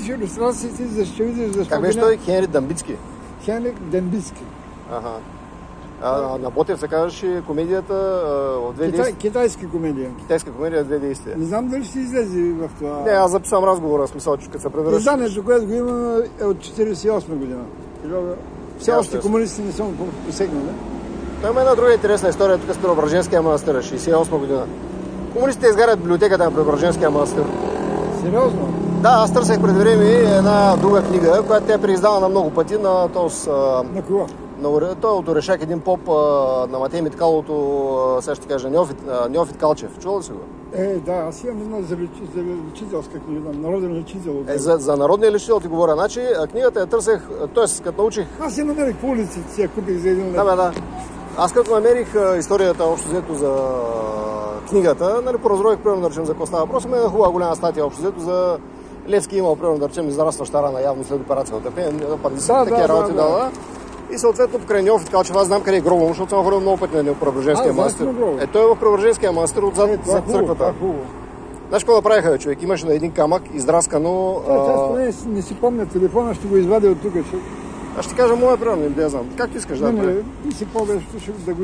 гледаш иллюстрациите, ще видиш защо... Как беше той? Хенри Дамбицки? Хенри Дембицки. Ага. На Ботев се казваше комедията в две действия. Китайска комедия. Китайска комедия в две действия. Не знам дали ще излезе в това... Не, аз записвам разговора, в смисъл, че като се превръща. Изданието, което го има, е от 1948 година. Все още комунистите не са му посегнали. Той има една друга интересна история тук с Преображенския манастир, 1968 година. Комунистите изгарят библиотеката на Преображенския манастир. Сериозно? Да, аз търсех пред време една друга книга, която тя е преиздавана на много пъти на този... На кого? Той от Орешак, един поп на Матей Миткалото, сега ще кажа, Неофит Калчев. Чувал ли си го? Да, аз имам една за лечителска книга, народен лечител. За народния лечител ти говоря. Значи, книгата я търсех, т.е. като научих... Аз я намерих по улиците, си я купих за един лев. Да. Аз като намерих историята общо взето за книгата, нали, поразрових, примерно да речем за какво става въпрос, има една хубава голяма статия общо взето за Левски имал, примерно да речем, израстваща рана явно след операцията. Такива работи дала. И съответно покрай Неофит Калчев, аз знам къде е гроба му, защото съм ходил много пъти на Преображенския манастир. Той е в Преображенския манастир отзад зад църквата. Знаеш какво направиха, човек? Имаше на един камък издраскано... Аз не си помня телефона, ще го извадя от тук. Аз ще кажа моя примерно, не знам. Как ти искаш да направи? Ти си по-вещо, да го